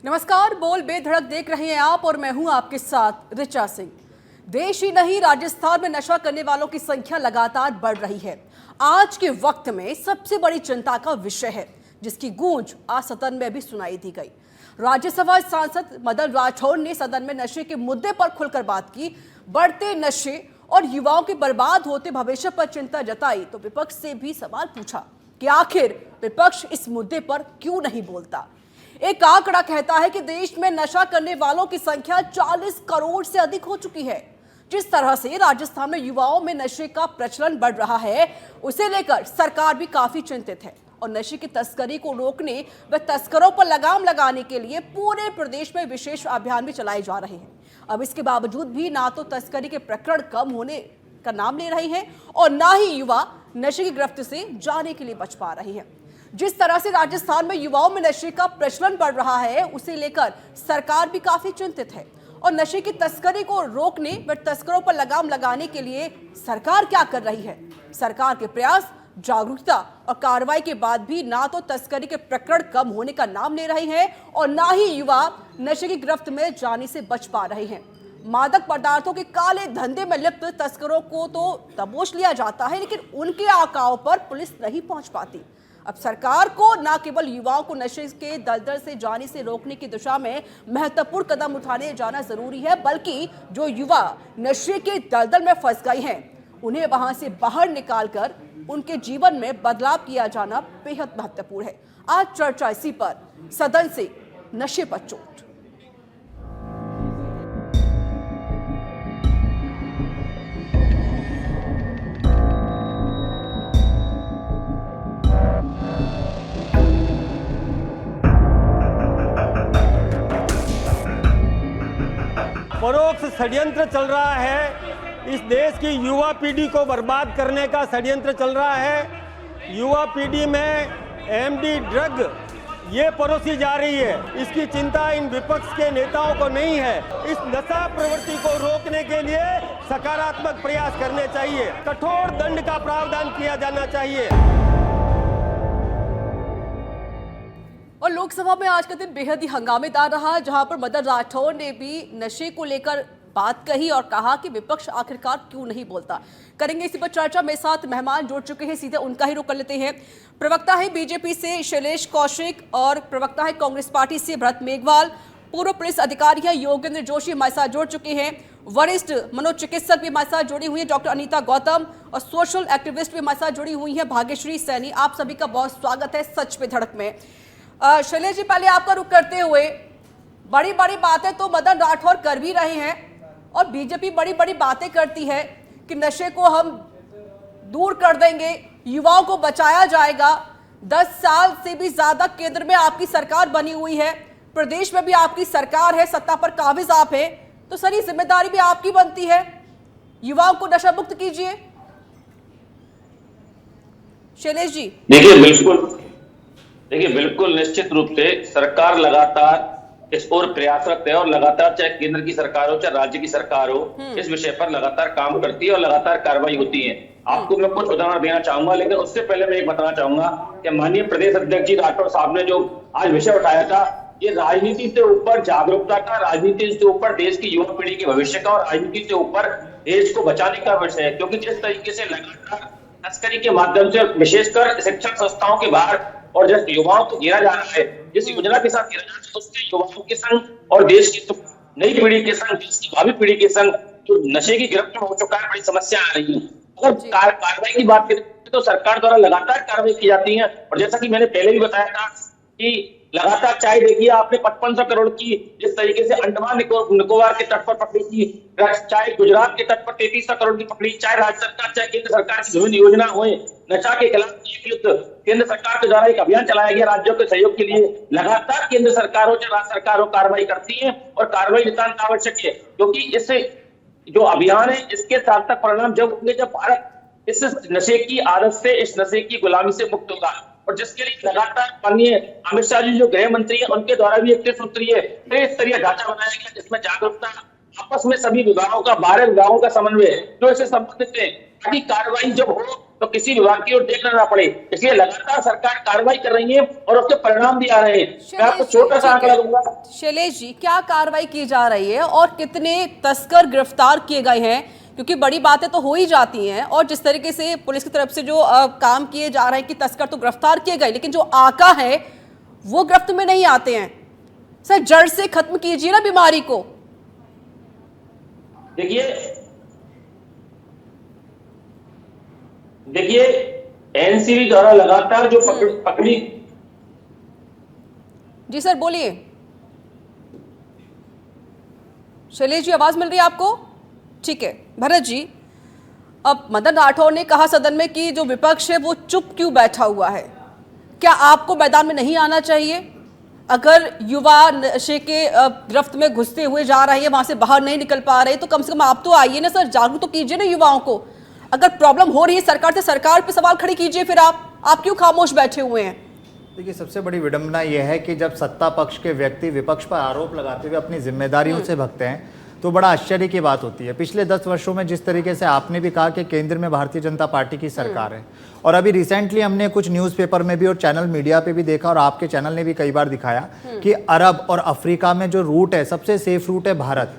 नमस्कार, बोल बेधड़क देख रहे हैं आप और मैं हूं आपके साथ ऋचा सिंह। देश ही नहीं, राजस्थान में नशा करने वालों की संख्या लगातार बढ़ रही है। आज के वक्त में सबसे बड़ी चिंता का विषय है, जिसकी गूंज आज सदन में भी सुनाई दी गई। राज्यसभा सांसद मदन राठौड़ ने सदन में नशे के मुद्दे पर खुलकर बात की। बढ़ते नशे और युवाओं के बर्बाद होते भविष्य पर चिंता जताई तो विपक्ष से भी सवाल पूछा कि आखिर विपक्ष इस मुद्दे पर क्यों नहीं बोलता। एक आंकड़ा कहता है कि देश में नशा करने वालों की संख्या 40 करोड़ से अधिक हो चुकी है। जिस तरह से राजस्थान में युवाओं में नशे का प्रचलन बढ़ रहा है, उसे लेकर सरकार भी काफी चिंतित है और नशे की तस्करी को रोकने व तस्करों पर लगाम लगाने के लिए पूरे प्रदेश में विशेष अभियान भी चलाए जा रहे हैं। अब इसके बावजूद भी ना तो तस्करी के प्रकरण कम होने का नाम ले रहे हैं और ना ही युवा नशे की गिरफ्त से जाने के लिए बच पा रहे हैं। जिस तरह से राजस्थान में युवाओं में नशे का प्रचलन बढ़ रहा है, उसे लेकर सरकार भी काफी चिंतित है और नशे की तस्करी को रोकने व तस्करों पर लगाम लगाने के लिए सरकार क्या कर रही है। सरकार के प्रयास, जागरूकता और कार्रवाई के बाद भी ना तो तस्करी के प्रकरण कम होने का नाम ले रहे हैं और ना ही युवा नशे की गिरफ्त में जाने से बच पा रहे हैं। मादक पदार्थों के काले धंधे में लिप्त तस्करों को तो दबोच लिया जाता है, लेकिन उनके आकाओं पर पुलिस नहीं पहुंच पाती। अब सरकार को न केवल युवाओं को नशे के दलदल से जाने से रोकने की दिशा में महत्वपूर्ण कदम उठाने जाना जरूरी है, बल्कि जो युवा नशे के दलदल में फंस गए हैं, उन्हें वहां से बाहर निकालकर उनके जीवन में बदलाव किया जाना बेहद महत्वपूर्ण है। आज चर्चा इसी पर, सदन से नशे पर चोट। परोक्ष षड्यंत्र चल रहा है। इस देश की युवा पीढ़ी को बर्बाद करने का षड्यंत्र चल रहा है। युवा पीढ़ी में एमडी ड्रग ये परोसी जा रही है। इसकी चिंता इन विपक्ष के नेताओं को नहीं है। इस नशा प्रवृत्ति को रोकने के लिए सकारात्मक प्रयास करने चाहिए। कठोर दंड का प्रावधान किया जाना चाहिए। और लोकसभा में आज का दिन बेहद ही हंगामेदार रहा, जहां पर मदन राठौड़ ने भी नशे को लेकर बात कही और कहा कि विपक्ष आखिरकार क्यों नहीं बोलता। करेंगे इसी पर चर्चा। मेरे साथ मेहमान जुड़ चुके हैं, सीधे उनका ही रुख कर लेते हैं। प्रवक्ता है बीजेपी से शैलेश कौशिक और प्रवक्ता है कांग्रेस पार्टी से भरत मेघवाल। पूर्व पुलिस अधिकारी है योगेंद्र जोशी हमारे साथ जुड़ चुके हैं। वरिष्ठ मनोचिकित्सक भी हमारे साथ जुड़ी हुई है डॉक्टर अनीता गौतम और सोशल एक्टिविस्ट भी हमारे साथ जुड़ी हुई है भाग्यश्री सैनी। आप सभी का बहुत स्वागत है सच पे धड़क में। शैलेश जी, पहले आपका रुख करते हुए, बड़ी बड़ी बातें तो मदन राठौड़ कर भी रहे हैं और बीजेपी बड़ी बड़ी बातें करती है कि नशे को हम दूर कर देंगे, युवाओं को बचाया जाएगा। 10 साल से भी ज्यादा केंद्र में आपकी सरकार बनी हुई है, प्रदेश में भी आपकी सरकार है, सत्ता पर काबिज आप है, तो सर ये जिम्मेदारी भी आपकी बनती है, युवाओं को नशा मुक्त कीजिए। शैलेश जी। देखिए बिल्कुल निश्चित रूप से सरकार लगातार इस ओर प्रयासरत है और लगातार चाहे केंद्र की सरकार हो चाहे राज्य की सरकार हो, इस विषय पर लगातार काम करती है और लगातार कार्रवाई होती है। आपको मैं कुछ उदाहरण देना चाहूंगा, लेकिन उससे पहले मैं एक बताना चाहूंगा कि माननीय प्रदेश अध्यक्ष जी राठौड़ साहब ने जो आज विषय उठाया था, ये राजनीति से ऊपर जागरूकता का, राजनीति से ऊपर देश की युवा पीढ़ी के भविष्य का और राजनीति से ऊपर देश को बचाने का विषय है। क्योंकि जिस तरीके से लगातार तस्करी के माध्यम से विशेषकर शिक्षण संस्थाओं के बाहर और जिस युवाओं को घेरा जा रहा है, जिस योजना के साथ घेरा जा रहा है, उससे युवाओं के संग और देश की नई पीढ़ी के संग, देश की भावी पीढ़ी के संग जो नशे की गिरफ्त में हो चुका है, बड़ी समस्या आ रही है। अगर कार्रवाई की बात करें तो सरकार द्वारा लगातार कार्रवाई की जाती है और जैसा कि मैंने पहले भी बताया था कि लगातार, चाहे देखिए आपने 5500 करोड़ की जिस तरीके से अंडमान निकोबार के तट पर पकड़ी थी, चाहे गुजरात के तट पर 3300 करोड़ की पकड़ी, चाहे राज्य सरकार चाहे केंद्र सरकार की विभिन्न योजना हुए, नशा के खिलाफ एक युद्ध केंद्र सरकार के द्वारा एक अभियान चलाया गया राज्यों के सहयोग के लिए। लगातार केंद्र सरकार हो चाहे राज्य सरकार हो कार्रवाई करती है और कार्रवाई नितांत आवश्यक है, क्योंकि इससे जो अभियान है इसके सार्थक परिणाम जब होंगे जब भारत इस नशे की आदत से, इस नशे की गुलामी से मुक्त होगा। और जिसके लिए लगातार माननीय अमित शाह जी जो गृह मंत्री है, उनके द्वारा भी एक त्रिस्तरीय ढांचा बनाया गया, जिसमें जागरूकता, आपस में सभी विभागों का 12 विभागों का समन्वय जो इससे संबंधित है, ताकि कार्रवाई जब हो तो किसी विभाग की ओर देखना ना पड़े। इसलिए लगातार सरकार कार्रवाई कर रही है और उसके परिणाम भी आ रहे हैं। मैं आपको छोटा सा आंकड़ा दूंगा। शैलेश जी, क्या कार्रवाई की जा रही है और कितने तस्कर गिरफ्तार किए गए हैं? क्योंकि बड़ी बातें तो हो ही जाती हैं, और जिस तरीके से पुलिस की तरफ से जो काम किए जा रहे हैं कि तस्कर तो गिरफ्तार किए गए, लेकिन जो आका है वो गिरफ्त में नहीं आते हैं। सर, जड़ से खत्म कीजिए ना बीमारी को। देखिए एनसीबी द्वारा लगातार जो पकड़ी। जी सर, बोलिए। शैलेश जी, आवाज मिल रही है आपको? ठीक है। भरत जी, अब मदन राठौर ने कहा सदन में कि जो विपक्ष है वो चुप क्यों बैठा हुआ है? क्या आपको मैदान में नहीं आना चाहिए? अगर युवा नशे के गिरफ्त में घुसते हुए जा रहे हैं, वहां से बाहर नहीं निकल पा रहे, तो कम से कम आप तो आइए ना सर, जागरूक तो कीजिए ना युवाओं को। अगर प्रॉब्लम हो रही है सरकार से, सरकार पे सवाल खड़े कीजिए। फिर आप क्यों खामोश बैठे हुए हैं? देखिए, सबसे बड़ी विडंबना यह है कि जब सत्ता पक्ष के व्यक्ति विपक्ष पर आरोप लगाते हुए अपनी जिम्मेदारियों से भगते हैं तो बड़ा आश्चर्य की बात होती है। पिछले 10 वर्षों में जिस तरीके से आपने भी कहा कि केंद्र में भारतीय जनता पार्टी की सरकार है, और अभी रिसेंटली हमने कुछ न्यूज़पेपर में भी और चैनल मीडिया पे भी देखा, और आपके चैनल ने भी कई बार दिखाया कि अरब और अफ्रीका में जो रूट है, सबसे सेफ रूट है भारत।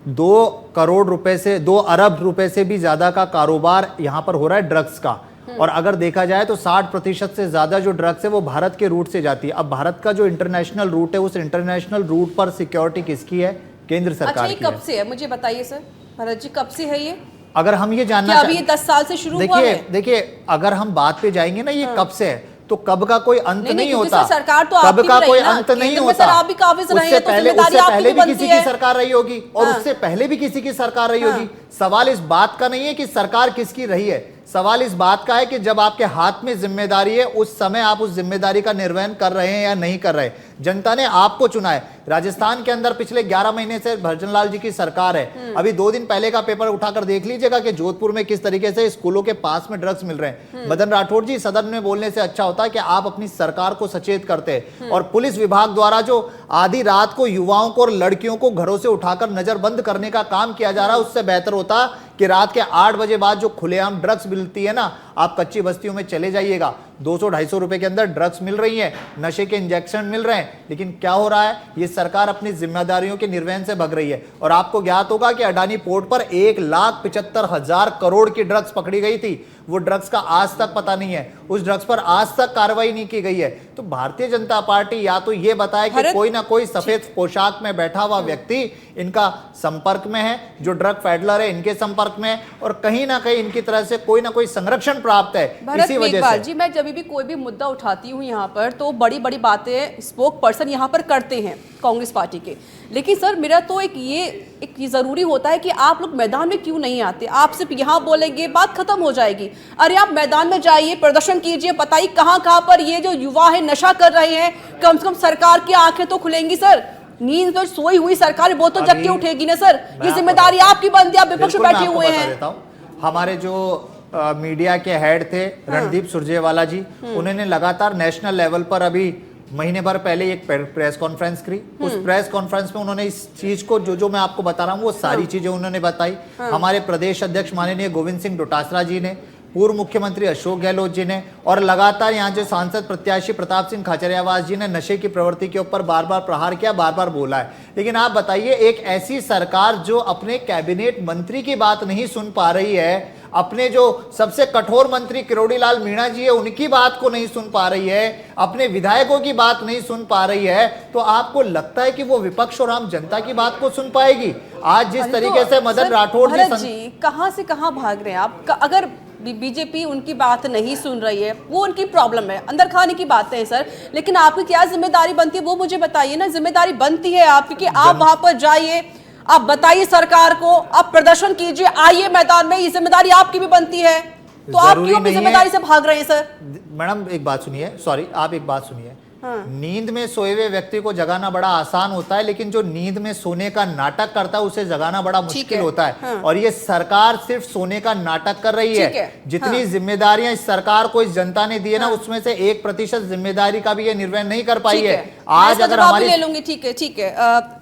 2 करोड़ रुपए से 2 अरब रुपए से भी ज्यादा का कारोबार यहाँ पर हो रहा है ड्रग्स का। और अगर देखा जाए तो 60% से ज्यादा जो ड्रग्स है वो भारत के रूट से जाती है। अब भारत का जो इंटरनेशनल रूट है, उस इंटरनेशनल रूट पर सिक्योरिटी किसकी है? केंद्र सरकार की है। कब से है, मुझे बताइए सर। भरत जी, कब से है ये? अगर हम ये जानना अभी 10 साल से शुरू हुआ है? देखिए, अगर हम बात पे जाएंगे ना ये कब से है, तो कब का कोई अंत नहीं होता। सरकार तो कब का कोई अंत नहीं होता। उससे पहले भी किसी की सरकार रही होगी, और उससे पहले भी किसी की सरकार रही होगी। सवाल इस बात का नहीं है कि सरकार किसकी रही है, सवाल इस बात का है कि जब आपके हाथ में जिम्मेदारी है, उस समय आप उस जिम्मेदारी का निर्वहन कर रहे हैं या नहीं कर रहे। जनता ने आपको चुना है। राजस्थान के अंदर पिछले 11 महीने से भजन लाल जी की सरकार है। अभी 2 दिन पहले का पेपर उठाकर देख लीजिएगा कि जोधपुर में किस तरीके से स्कूलों के पास में ड्रग्स मिल रहे हैं। मदन राठौर जी, सदन में बोलने से अच्छा होता है कि आप अपनी सरकार को सचेत करते हैं। और पुलिस विभाग द्वारा जो आधी रात को युवाओं को और लड़कियों को घरों से उठाकर नजरबंद करने का काम किया जा रहा है, उससे बेहतर होता कि रात के 8 बजे बाद जो खुलेआम ड्रग्स मिलती है ना, आप कच्ची बस्तियों में चले जाइएगा, 200-250 रुपए के अंदर ड्रग्स मिल रही है, नशे के इंजेक्शन मिल रहे हैं। लेकिन क्या हो रहा है? ये सरकार अपनी जिम्मेदारियों के निर्वहन से भग रही है। और आपको ज्ञात होगा कि अडानी पोर्ट पर 1,75,000 करोड़ की ड्रग्स पकड़ी गई थी। वो ड्रग्स का आज तक पता नहीं है, उस ड्रग्स पर आज तक कार्रवाई नहीं की गई है। तो भारतीय जनता पार्टी या तो ये बताए कि कोई ना कोई सफेद पोशाक में बैठा हुआ व्यक्ति इनका संपर्क में है, जो ड्रग फैडलर है इनके संपर्क में, और कहीं ना कहीं इनकी तरह से कोई ना कोई संरक्षण प्राप्त है। इसी वजह से जी, मैं जब भी कोई भी मुद्दा उठाती हूँ यहाँ पर, तो बड़ी बड़ी बातें स्पोक पर्सन यहाँ पर करते हैं कांग्रेस पार्टी के। लेकिन सर, मेरा तो एक जरूरी होता है कि आप लोग मैदान में क्यों नहीं आते? आप सिर्फ यहाँ बोलेंगे, बात खत्म हो जाएगी। अरे आप मैदान में जाइए, प्रदर्शन कीजिए, बताइए कहाँ पर ये जो युवा है नशा कर रहे हैं। कम से कम सरकार की आंखें तो खुलेंगी सर। नींद में सोई हुई सरकार वो तो जग के उठेगी ना सर। ये जिम्मेदारी आपकी बनती है, आप विपक्ष में बैठे हुए हैं। हमारे जो मीडिया के हेड थे रणदीप सुरजेवाला जी, उन्होंने लगातार नेशनल लेवल पर अभी महीने भर पहले एक प्रेस कॉन्फ्रेंस करी। उस प्रेस कॉन्फ्रेंस में उन्होंने इस चीज को जो मैं आपको बता रहा हूँ वो सारी चीजें उन्होंने बताई। हमारे प्रदेश अध्यक्ष माननीय गोविंद सिंह डोटासरा जी ने, पूर्व मुख्यमंत्री अशोक गहलोत जी ने, और लगातार यहाँ जो सांसद प्रत्याशी प्रताप सिंह खाचरियावास जी ने नशे की प्रवृत्ति के ऊपर बार बार प्रहार किया, बार बार बोला है। लेकिन आप बताइए, एक ऐसी सरकार जो अपने कैबिनेट मंत्री की बात नहीं सुन पा रही है, अपने जो सबसे कठोर मंत्री किरोड़ी लाल मीणा जी है उनकी बात को नहीं सुन पा रही है, अपने विधायकों की बात नहीं सुन पा रही है, तो आपको लगता है कि वो विपक्ष और आम जनता की बात को सुन पाएगी? आज जिस तरीके से मदन राठौर जी कहां से कहां भाग रहे हैं आप? अगर बीजेपी उनकी बात नहीं सुन रही है, वो उनकी प्रॉब्लम है, अंदर खाने की बातें हैं सर, लेकिन आपकी क्या जिम्मेदारी बनती है वो मुझे बताइए ना। जिम्मेदारी बनती है आपकी कि आप वहां पर जाइए, आप बताइए सरकार को, आप प्रदर्शन कीजिए, आइए मैदान में। ये जिम्मेदारी आपकी भी बनती है, तो आप क्यों अपनी जिम्मेदारी से भाग रहे हैं सर? मैडम एक बात सुनिए, सॉरी आप एक बात सुनिए। नींद में सोए हुए व्यक्ति को जगाना बड़ा आसान होता है, लेकिन जो नींद में सोने का नाटक करता है उसे जगाना बड़ा मुश्किल होता है। और ये सरकार सिर्फ सोने का नाटक कर रही है। जितनी जिम्मेदारियां इस सरकार को इस जनता ने दी है ना, उसमें से 1% जिम्मेदारी का भी ये निर्वहन नहीं कर पाई है। आज अगर हमारी ले लूंगी, ठीक है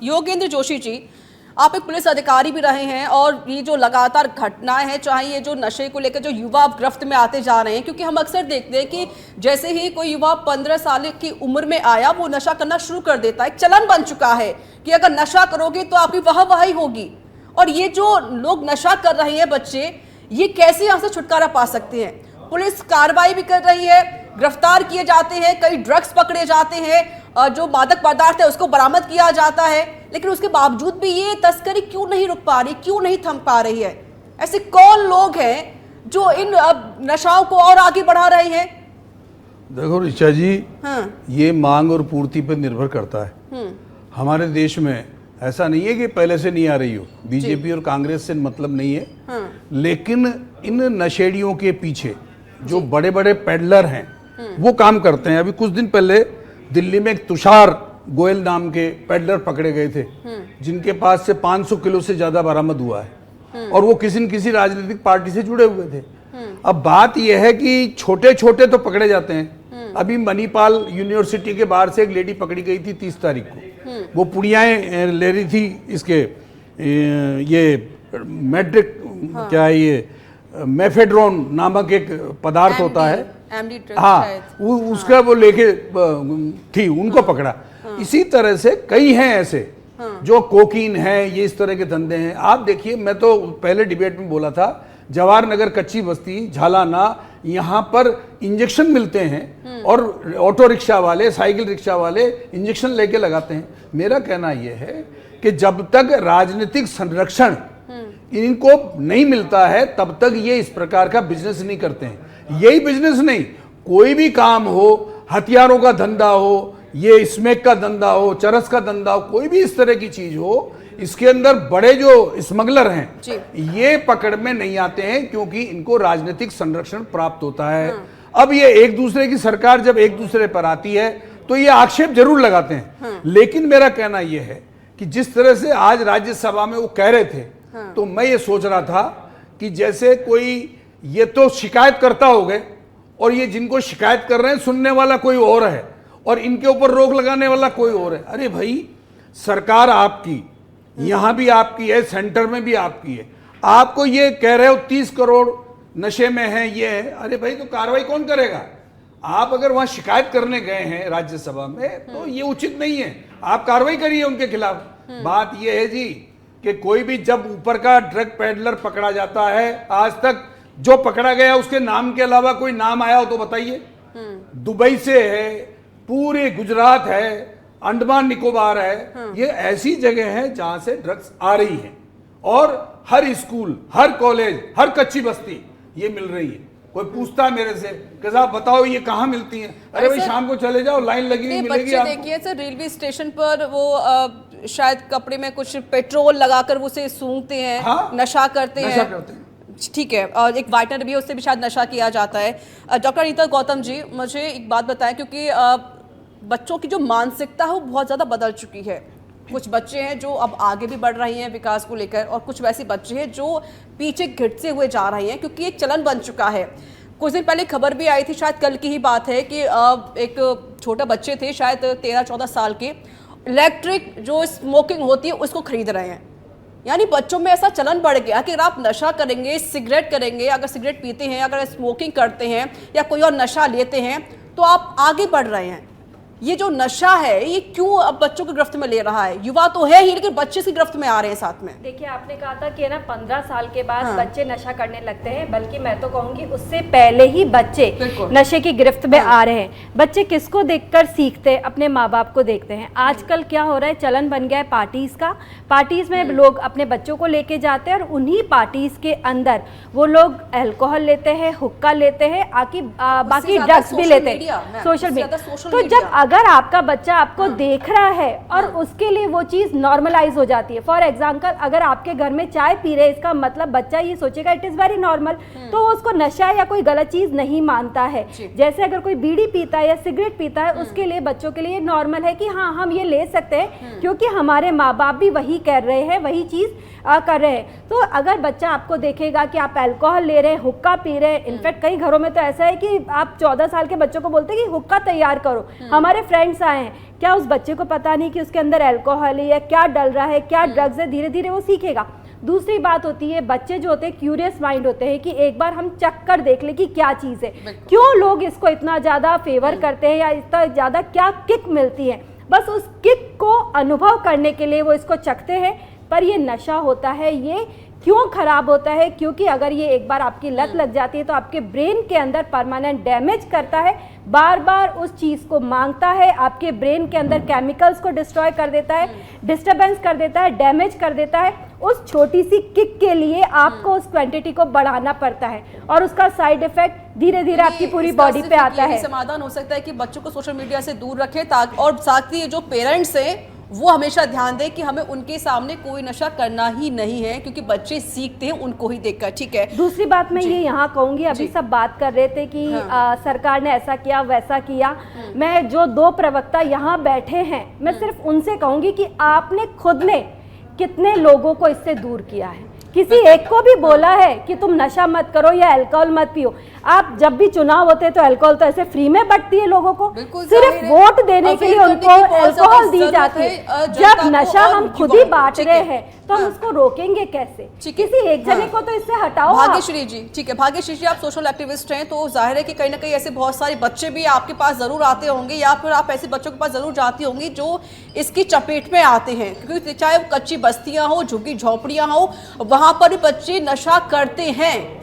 योगेंद्र जोशी जी, आप एक पुलिस अधिकारी भी रहे हैं और ये जो लगातार घटनाएं हैं, चाहे ये जो नशे को लेकर जो युवा गिरफ्त में आते जा रहे हैं, क्योंकि हम अक्सर देखते हैं कि जैसे ही कोई युवा 15 साल की उम्र में आया वो नशा करना शुरू कर देता है। एक चलन बन चुका है कि अगर नशा करोगे तो आपकी वाहवाही होगी। और ये जो लोग नशा कर रहे हैं बच्चे, ये कैसे यहाँ से छुटकारा पा सकते हैं? पुलिस कार्रवाई भी कर रही है, गिरफ्तार किए जाते हैं, कई ड्रग्स पकड़े जाते हैं, जो मादक पदार्थ है उसको बरामद किया जाता है, लेकिन उसके बावजूद भी ये तस्करी क्यों नहीं रुक पा रही, क्यों नहीं थम पा रही है? ऐसे कौन लोग हैं जो इन नशाओं को और आगे बढ़ा रहे हैं? देखो ऋचा जी, हाँ। ये मांग और पूर्ति पर निर्भर करता है। हमारे देश में ऐसा नहीं है कि पहले से नहीं आ रही हो, बीजेपी और कांग्रेस से मतलब नहीं है। हाँ। लेकिन इन नशेड़ियों के पीछे जो बड़े बड़े पेडलर हैं वो काम करते हैं। अभी कुछ दिन पहले दिल्ली में एक तुषार गोयल नाम के पेडलर पकड़े गए थे, जिनके पास से 500 किलो से ज्यादा बरामद हुआ है, और वो किसी न किसी राजनीतिक पार्टी से जुड़े हुए थे। अब बात यह है कि छोटे छोटे तो पकड़े जाते हैं। अभी मणिपाल यूनिवर्सिटी के बाहर से एक लेडी पकड़ी गई थी 30 तारीख को। वो पुड़ियाएं ले रही थी इसके ये मैट्रिक क्या है ये मेफेड्रोन नामक एक पदार्थ होता है, हाँ, उसका वो लेके थी, उनको पकड़ा। इसी तरह से कई हैं ऐसे जो कोकीन है, ये इस तरह के धंधे हैं। आप देखिए, मैं तो पहले डिबेट में बोला था, जवाहर नगर कच्ची बस्ती झालाना, यहाँ पर इंजेक्शन मिलते हैं और ऑटो रिक्शा वाले, साइकिल रिक्शा वाले इंजेक्शन लेके लगाते हैं। मेरा कहना यह है कि जब तक राजनीतिक संरक्षण इनको नहीं मिलता है तब तक ये इस प्रकार का बिजनेस नहीं करते हैं। यही बिजनेस नहीं, कोई भी काम हो, हथियारों का धंधा हो, ये स्मैक का धंधा हो, चरस का धंधा हो, कोई भी इस तरह की चीज हो, इसके अंदर बड़े जो स्मगलर हैं ये पकड़ में नहीं आते हैं, क्योंकि इनको राजनीतिक संरक्षण प्राप्त होता है। अब ये एक दूसरे की सरकार जब एक दूसरे पर आती है तो ये आक्षेप जरूर लगाते हैं। लेकिन मेरा कहना यह है कि जिस तरह से आज राज्यसभा में वो कह रहे थे, तो मैं ये सोच रहा था कि जैसे कोई ये तो शिकायत करता हो गए, और ये जिनको शिकायत कर रहे हैं सुनने वाला कोई और है, और इनके ऊपर रोक लगाने वाला कोई और है। अरे भाई, सरकार आपकी, यहां भी आपकी है, सेंटर में भी आपकी है, आपको ये कह रहे हो 30 करोड़ नशे में है, ये है। अरे भाई, तो कार्रवाई कौन करेगा? आप अगर वहां शिकायत करने गए हैं राज्यसभा में तो ये उचित नहीं है, आप कार्रवाई करिए उनके खिलाफ। बात यह है जी कि कोई भी जब ऊपर का ड्रग पेडलर पकड़ा जाता है, आज तक जो पकड़ा गया उसके नाम के अलावा कोई नाम आया हो तो बताइए। दुबई से है, पूरे गुजरात है, अंडमान निकोबार है, ये ऐसी जगह है जहां से ड्रग्स आ रही है, और हर स्कूल, हर कॉलेज, हर कच्ची बस्ती ये मिल रही है। कोई पूछता है मेरे से कि साहब बताओ ये कहाँ मिलती हैं? अरे भाई, शाम को चले जाओ, लाइन लगी हुई मिलेगी आपको। देखिए सर, रेलवे स्टेशन पर वो शायद कपड़े में कुछ पेट्रोल लगाकर उसे सूंघते हैं, हाँ? नशा करते हैं। ठीक है, और एक वाइटनर भी है, उससे भी शायद नशा किया जाता है। डॉक्टर रीता गौतम जी, मुझे एक बात बताएं, क्योंकि बच्चों की जो मानसिकता है वो बहुत ज़्यादा बदल चुकी है। कुछ बच्चे हैं जो अब आगे भी बढ़ रही हैं विकास को लेकर, और कुछ वैसे बच्चे हैं जो पीछे घिटते हुए जा रहे हैं, क्योंकि एक चलन बन चुका है। कुछ दिन पहले खबर भी आई थी, शायद कल की ही बात है, कि एक छोटे बच्चे थे, शायद 13-14 साल के, इलेक्ट्रिक जो स्मोकिंग होती है उसको खरीद रहे हैं। यानी बच्चों में ऐसा चलन बढ़ गया कि अगर आप नशा करेंगे, सिगरेट करेंगे, अगर सिगरेट पीते हैं, अगर स्मोकिंग करते हैं या कोई और नशा लेते हैं, तो आप आगे बढ़ रहे हैं। ये जो नशा है ये क्यों अब बच्चों की गिरफ्त में ले रहा है? युवा तो है ही, लेकिन बच्चे की गिरफ्त में आ रहे हैं साथ में। देखिए, आपने कहा था कि ना 15 साल के बाद बच्चे नशा करने लगते हैं, बल्कि मैं तो कहूंगी उससे पहले ही बच्चे नशे की गिरफ्त में आ रहे हैं। बच्चे किसको देखकर सीखते हैं? अपने माँ बाप को देखते हैं। आजकल क्या हो रहा है, चलन बन गया है पार्टीज का। पार्टीज में लोग अपने बच्चों को लेके जाते हैं, और उन्हीं पार्टीज के अंदर वो लोग अल्कोहल लेते हैं, हुक्का लेते हैं, बाकी ड्रग्स भी लेते हैं, सोशल मीडिया। तो जब अगर आपका बच्चा आपको देख रहा है और उसके लिए वो चीज नॉर्मलाइज हो जाती है, फॉर एग्जांपल अगर आपके घर में चाय पी रहे, इसका मतलब बच्चा ये सोचेगा इट इज वेरी नॉर्मल, तो उसको नशा या कोई गलत चीज नहीं मानता है। जैसे अगर कोई बीड़ी पीता है या सिगरेट पीता है, उसके लिए बच्चों के लिए नॉर्मल है कि हाँ, हम ये ले सकते हैं, क्योंकि हमारे माँ बाप भी वही कर रहे हैं, वही चीज कर रहे हैं। तो अगर बच्चा आपको देखेगा कि आप अल्कोहल ले रहे हैं, हुक्का पी रहे हैं, इनफैक्ट कई घरों में तो ऐसा है कि आप 14 साल के बच्चों को बोलते हैं कि हुक्का तैयार करो। हमारे हमारे फ्रेंड्स आए हैं, क्या उस बच्चे को पता नहीं कि उसके अंदर अल्कोहल है, क्या डल रहा है, क्या ड्रग्स है? धीरे धीरे वो सीखेगा। दूसरी बात होती है, बच्चे जो होते हैं क्यूरियस माइंड होते हैं कि एक बार हम चख कर देख ले कि क्या चीज़ है, क्यों लोग इसको इतना ज़्यादा फेवर करते हैं या इतना ज़्यादा क्या किक मिलती है, बस उस किक को अनुभव करने के लिए वो इसको चखते हैं। पर ये नशा होता है, ये क्यों खराब होता है? क्योंकि अगर ये एक बार आपकी लत लग जाती है तो आपके ब्रेन के अंदर परमानेंट डैमेज करता है, बार बार उस चीज़ को मांगता है, आपके ब्रेन के अंदर केमिकल्स को डिस्ट्रॉय कर देता है, डिस्टर्बेंस कर देता है, डैमेज कर देता है। उस छोटी सी किक के लिए आपको उस क्वांटिटी को बढ़ाना पड़ता है और उसका साइड इफेक्ट धीरे धीरे आपकी पूरी बॉडी पे आता है। समाधान हो सकता है कि बच्चों को सोशल मीडिया से दूर रखें, ताकि और साथ ही जो पेरेंट्स हैं वो हमेशा ध्यान दें कि हमें उनके सामने कोई नशा करना ही नहीं है, क्योंकि बच्चे सीखते हैं उनको ही देखकर। ठीक है, दूसरी बात मैं ये यहाँ कहूँगी, अभी सब बात कर रहे थे कि सरकार ने ऐसा किया वैसा किया, मैं जो 2 प्रवक्ता यहाँ बैठे हैं मैं सिर्फ उनसे कहूँगी कि आपने खुद ने कितने लोगों को इससे दूर किया है? किसी एक को भी बोला है कि तुम नशा मत करो या अल्कोहल मत पियो? आप जब भी चुनाव होते हैं तो अल्कोहल तो ऐसे फ्री में बंटती है लोगों को, सिर्फ वोट देने के लिए उनको अल्कोहल दी जाती है। जब नशा हम खुद ही बांट रहे हैं तो हम उसको रोकेंगे कैसे? किसी एक जने को तो इससे हटाओ। भाग्यश्री जी, ठीक है, भाग्यश्री जी, आप सोशल एक्टिविस्ट हैं तो जाहिर है कि कहीं ना कहीं ऐसे बहुत सारे बच्चे भी आपके पास जरूर आते होंगे, या फिर आप ऐसे बच्चों के पास जरूर जाती होंगी जो इसकी चपेट में आते हैं, क्योंकि चाहे वो कच्ची बस्तियां हो, झुग्गी झोपड़ियां हो, वहां पर भी बच्चे नशा करते हैं।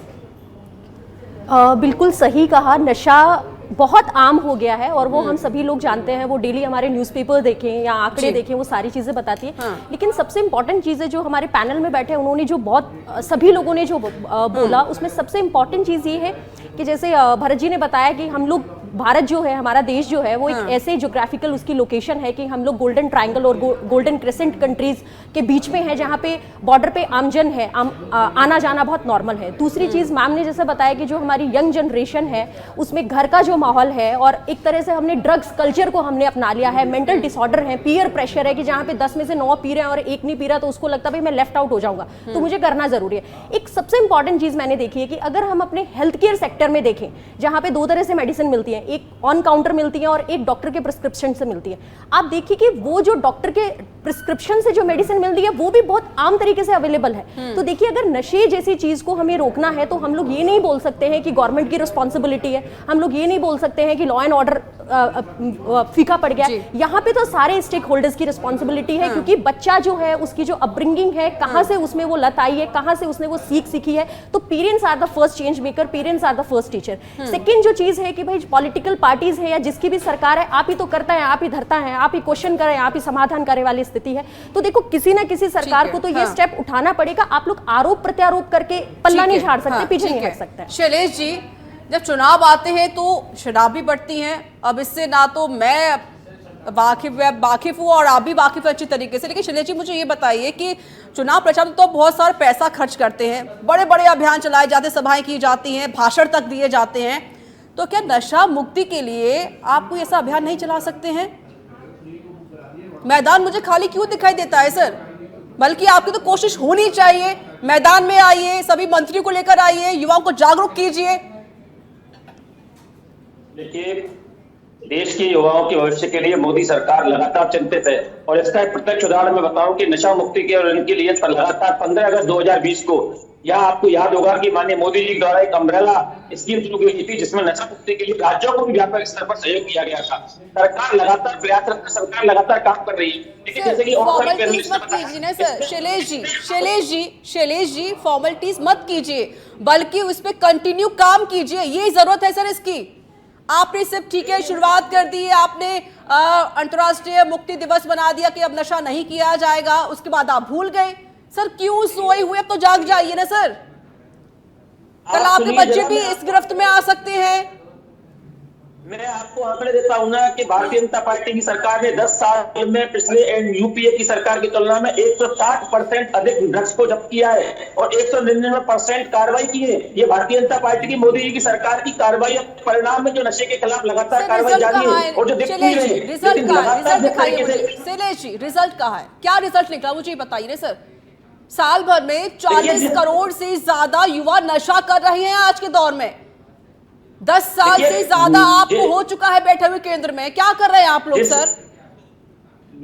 बिल्कुल सही कहा, नशा बहुत आम हो गया है और वो हम सभी लोग जानते हैं, वो डेली हमारे न्यूज़पेपर देखें या आंकड़े देखें, वो सारी चीज़ें बताती है। लेकिन सबसे इम्पॉर्टेंट चीज़ें जो हमारे पैनल में बैठे उन्होंने जो बहुत सभी लोगों ने जो बोला, उसमें सबसे इम्पॉर्टेंट चीज़ ये है कि जैसे भरत जी ने बताया कि हम लोग, भारत जो है, हमारा देश जो है, वो एक ऐसे ज्योग्राफिकल उसकी लोकेशन है कि हम लोग गोल्डन ट्रायंगल और गोल्डन क्रेसेंट कंट्रीज के बीच में है, जहाँ पे बॉर्डर पे आमजन है, आना जाना बहुत नॉर्मल है। दूसरी चीज़ मैम ने जैसे बताया कि जो हमारी यंग जनरेशन है उसमें घर का जो माहौल है, और एक तरह से हमने ड्रग्स कल्चर को हमने अपना लिया है, मेंटल डिसऑर्डर है, पीयर प्रेशर है कि जहाँ पे 10 में से 9 पी रहे हैं और एक नहीं पी रहा तो उसको लगता है भाई मैं लेफ्ट आउट हो जाऊंगा, तो मुझे करना जरूरी है। एक सबसे इंपॉर्टेंट चीज़ मैंने देखी है कि अगर हम अपने हेल्थ केयर सेक्टर में देखें, जहाँ पे 2 तरह से मेडिसिन मिलती है, एक ऑन काउंटर मिलती है और एक डॉक्टर के प्रिस्क्रिप्शन से मिलती है। आप देखिए कि वो जो डॉक्टर के प्रिस्क्रिप्शन से जो मेडिसिन मिलती है वो भी बहुत आम तरीके से अवेलेबल है। तो देखिए, अगर नशे जैसी चीज को हमें रोकना है तो हम लोग ये नहीं बोल सकते हैं कि गवर्नमेंट की रिस्पॉन्सिबिलिटी है, हम लोग ये नहीं बोल सकते हैं कि लॉ एंड ऑर्डर फीका पड़ गया। यहाँ पे तो सारे स्टेक होल्डर्स की रिस्पॉन्सिबिलिटी है, क्योंकि बच्चा जो है उसकी जो अपब्रिंगिंग है, कहाँ से उसमें वो लत आई है, कहाँ से उसने वो सीखी है, तो parents are the first change maker, parents are the first teacher. Second जो चीज है कि भाई पॉलिटिकल पार्टीज है या जिसकी भी सरकार है, आप ही तो करता है, आप ही धरता है, आप ही क्वेश्चन करें, आप ही समाधान करने वाली स्थिति है। तो देखो, किसी ना किसी सरकार को तो ये स्टेप उठाना पड़ेगा। आप लोग आरोप प्रत्यारोप करके पल्ला नहीं झाड़ सकते, पीछे नहीं हट सकते। शैलेश जी, जब चुनाव आते हैं तो शराबी बढ़ती हैं, अब इससे ना तो मैं वाकिफ हूँ और आप भी वाकिफ है अच्छी तरीके से, लेकिन शैलेश जी मुझे ये बताइए कि चुनाव प्रचार में तो बहुत सारा पैसा खर्च करते हैं, बड़े बड़े अभियान चलाए जाते हैं, सभाएं की जाती हैं, भाषण तक दिए जाते हैं, तो क्या नशा मुक्ति के लिए आप कोई ऐसा अभियान नहीं चला सकते हैं? मैदान मुझे खाली क्यों दिखाई देता है सर? बल्कि आपकी तो कोशिश होनी चाहिए, मैदान में आइए, सभी मंत्रियों को लेकर आइए, युवाओं को जागरूक कीजिए। देखिए, देश के युवाओं के भविष्य के लिए मोदी सरकार लगातार चिंतित है, और इसका एक प्रत्यक्ष उदाहरण मैं बताऊं कि नशा मुक्ति के और इनके लिए लगातार 15 अगस्त 2020 को यहाँ आपको याद होगा कि माननीय मोदी जी द्वारा एक अम्ब्रेला स्कीम शुरू की थी, जिसमें नशा मुक्ति के लिए राज्यों को भी व्यापक स्तर पर सहयोग किया गया था। सरकार लगातार प्रयासरत, सरकार लगातार काम कर रही है, लेकिन जैसे कि शैलेश जी फॉर्मेलिटीज मत कीजिए, बल्कि उस पर कंटिन्यू काम कीजिए, ये जरूरत है सर इसकी। आपने सिर्फ ठीक है शुरुआत कर दी है, आपने अंतर्राष्ट्रीय मुक्ति दिवस बना दिया कि अब नशा नहीं किया जाएगा, उसके बाद आप भूल गए। सर क्यों सोए हुए, अब तो जाग जाइए ना सर, कल आपके बच्चे भी इस गिरफ्त में आ सकते हैं। मैं आपको आंकड़े देता हूं ना कि भारतीय जनता पार्टी की सरकार ने 10 साल में पिछले यूपीए की सरकार की तुलना में 160% अधिक ड्रग्स को जब्त किया है और 199% कार्रवाई की है। ये भारतीय जनता पार्टी की, मोदी जी की सरकार की कार्रवाई परिणाम में जो नशे के खिलाफ लगातार कार्रवाई जारी है और जो रिजल्ट कहा है, क्या रिजल्ट निकला मुझे बताइए सर। साल भर में 40 करोड़ से ज्यादा युवा नशा कर रहे हैं आज के दौर में। 10 साल देखिए, से ज्यादा आपको ये- हो चुका है बैठे हुए केंद्र में, क्या कर रहे हैं आप लोग सर?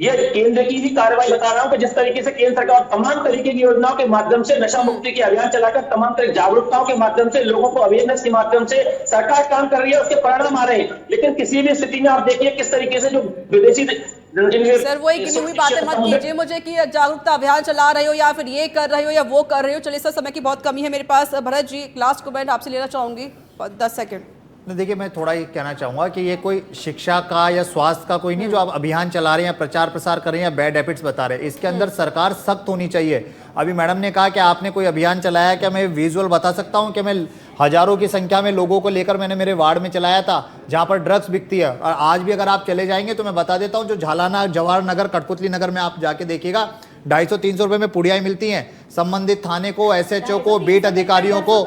ये केंद्र की भी कार्रवाई बता रहा हूं कि जिस तरीके से केंद्र सरकार तमाम तरीके की योजनाओं के माध्यम से नशा मुक्ति के अभियान चलाकर तमाम तरह जागरूकताओं के माध्यम से लोगों को अवेयरनेस के माध्यम से सरकार काम कर रही है, उसके परिणाम आ रहे हैं। लेकिन किसी भी स्थिति में आप देखिए किस तरीके से जो विदेशी सर वो एक गिनी हुई बातें मत कीजिए मुझे कि जागरूकता अभियान चला रहे हो या फिर ये कर रहे हो या वो कर रहे हो। चलिए सर, समय की बहुत कमी है मेरे पास। भरत जी, लास्ट कमेंट आपसे लेना चाहूंगी, 10 सेकंड। देखिए, मैं थोड़ा ये कहना चाहूंगा कि ये कोई शिक्षा का या स्वास्थ्य का कोई नहीं जो आप अभियान चला रहे हैं, प्रचार प्रसार कर रहे हैं या बैड हैबिट्स बता रहे हैं। इसके अंदर सरकार सख्त होनी चाहिए। अभी मैडम ने कहा कि आपने कोई अभियान चलाया, क्या मैं विजुअल बता सकता हूं कि मैं हजारों की संख्या में लोगों को लेकर मैंने मेरे वार्ड में चलाया था जहां पर ड्रग्स बिकती है। और आज भी अगर आप चले जाएंगे तो मैं बता देता हूं, जो झालाना, जवाहर नगर, कठपुतली नगर में आप जाके देखिएगा 250-300 रुपए में पुड़ियाएं मिलती हैं। संबंधित थाने को, SHO को, बीट अधिकारियों को,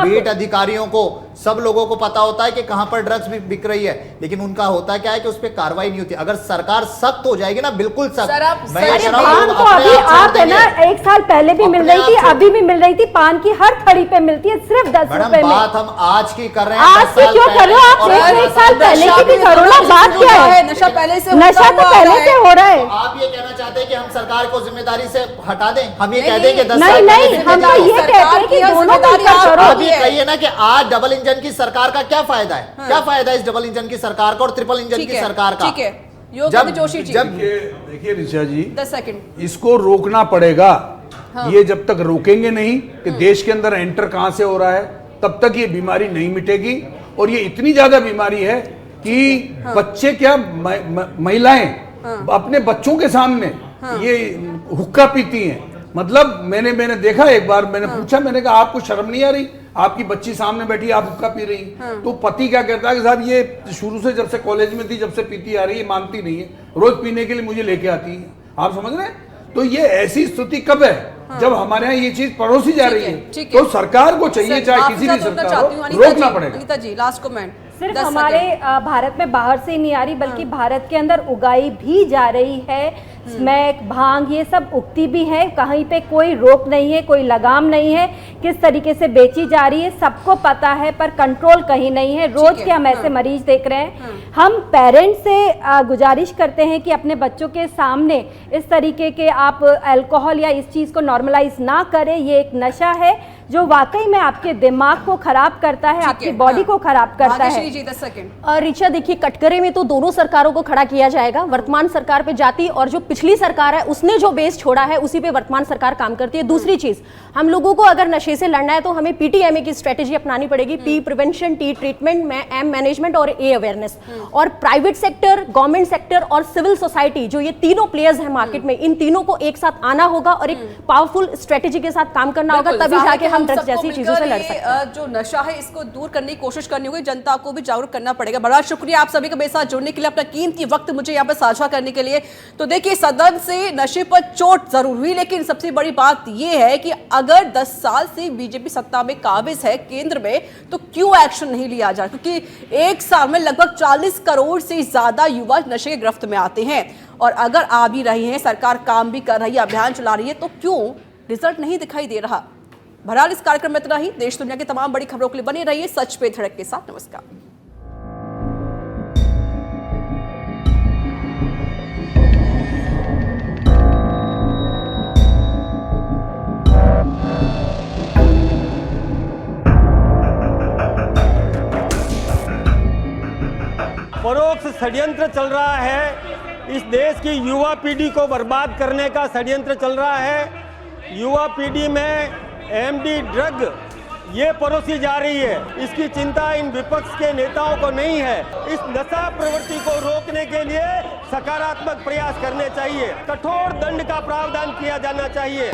बीट अधिकारियों को, सब लोगों को पता होता है कि कहां पर ड्रग्स बिक रही है। लेकिन उनका होता क्या है कि उस पर कार्रवाई नहीं होती। अगर सरकार सख्त हो जाएगी ना, बिल्कुल सख्त। सर, आप मैं ये कह रहा पान हूं, तो अपने अभी आप छोड़ आप है ना, देंगे। 1 साल पहले भी मिल अपने रही थी, आप छोड़- अभी भी मिल रही थी। पान की हर थड़ी पे मिलती है, सिर्फ 10 मैडम, रुपए में। बात हम आज की कर रहे हैं। आज 10 की साल क्यों कर रहे हो आप? पहले और 1 साल पहले नशा की भी करो ना, बात क्या है? नशा पहले से नशा होता तो हुआ आ पहले रहा से है। हो रहा है। तो आप ये कहना चाहते हैं कि हम सरकार को जिम्मेदारी से हटा दें? हम ये नहीं, कह दें कि 10 नहीं, साल नहीं, पहले हम तो जिम्मेदारी- ये कहते हैं कि दोनों जिम्मेदारी मिलकर आप करो। आप ये कहिए ना कि आज डबल इंजन की सरकार का क्या फायदा है? क्या फायदा है इस डबल इंजन की सरकार का और ट्रिपल इंजन ठीक की है, सरकार का? ठीक है, योगेंद्र जोशी जी, देखिए ऋचा जी, 10 सेकंड। इसको रोकना पड़ेगा। ये जब तक रोकेंगे नहीं कि देश के अंदर एंटर कहां से हो रहा है, तब तक ये बीमारी नहीं मिटेगी। और ये इतनी ज्यादा बीमारी है कि बच्चे क्या, महिलाएं अपने बच्चों के सामने ये हुक्का पीती हैं। मतलब मैंने देखा, एक बार मैंने पूछा, मैंने कहा आपको शर्म नहीं आ रही? आपकी बच्ची सामने बैठी, आप हुक्का पी रही। तो पति क्या कहता है कि साहब ये शुरू से, जब से कॉलेज में थी, जब से पीती आ रही है, मानती नहीं है, रोज पीने के लिए मुझे लेके आती है। आप समझ रहे हैं? तो ये ऐसी स्थिति कब है जब हमारे यहाँ ये चीज परोसी जा रही है। तो सरकार को चाहिए, चाहे किसी भी सरकार हो, रोकना पड़ेगा। अनीता जी, लास्ट कमेंट। सिर्फ हमारे भारत में बाहर से नहीं आ रही, बल्कि भारत के अंदर उगाई भी जा रही है। स्मैक, भांग, ये सब उगती भी है। कहीं पे कोई रोक नहीं है, कोई लगाम नहीं है। किस तरीके से बेची जा रही है सबको पता है, पर कंट्रोल कहीं नहीं है। रोज के हम ऐसे मरीज देख रहे हैं। हम पेरेंट्स से गुजारिश करते हैं कि अपने बच्चों के सामने इस तरीके के आप अल्कोहल या इस चीज को नॉर्मलाइज ना करें। ये एक नशा है जो वाकई में आपके दिमाग को खराब करता है, आपकी बॉडी को खराब करता है। जी, 10 सेकंड। ऋचा, देखिए, कटघरे में तो दोनों सरकारों को खड़ा किया जाएगा। वर्तमान सरकार पे जाती और जो पिछली सरकार है उसने जो बेस छोड़ा है उसी पे वर्तमान सरकार काम करती है। दूसरी चीज, हम लोगों को अगर नशे से लड़ना है तो हमें PTMA की स्ट्रेटेजी अपनानी पड़ेगी। P prevention, T treatment, M management और A अवेयरनेस। और प्राइवेट सेक्टर, गवर्नमेंट सेक्टर और सिविल सोसाइटी, जो ये तीनों प्लेयर्स हैं मार्केट में, इन तीनों को एक साथ आना होगा और एक पावरफुल स्ट्रेटेजी के साथ काम करना होगा, तभी जाके हम ड्रग्स जैसी चीजों से लड़ सकते हैं। जो नशा है इसको दूर करने की कोशिश करनी होगी, जनता को भी जागरूक करना पड़ेगा। बड़ा शुक्रिया आप सभी का मेरे साथ जुड़ने के लिए, अपना कीमती वक्त मुझे यहाँ पर साझा करने के लिए। तो देखिए, सदन से नशे पर चोट जरूर हुई, लेकिन सबसे बड़ी बात यह है कि अगर 10 साल से बीजेपी सत्ता में काबिज है केंद्र में, तो क्यों एक्शन नहीं लिया जा रहा? क्योंकि एक साल में लगभग 40 करोड़ से ज्यादा युवा नशे के गिरफ्त में आते हैं। और अगर आ भी रहे हैं, सरकार काम भी कर रही है, अभियान चला रही है, तो क्यों रिजल्ट नहीं दिखाई दे रहा? बहरहाल इस कार्यक्रम में इतना ही। देश दुनिया की तमाम बड़ी खबरों के लिए बने रहिए सच पे धड़क के साथ। नमस्कार। परोक्ष षड्यंत्र चल रहा है। इस देश की युवा पीढ़ी को बर्बाद करने का षड्यंत्र चल रहा है। युवा पीढ़ी में MD ड्रग ये परोसी जा रही है। इसकी चिंता इन विपक्ष के नेताओं को नहीं है। इस नशा प्रवृत्ति को रोकने के लिए सकारात्मक प्रयास करने चाहिए। कठोर दंड का प्रावधान किया जाना चाहिए।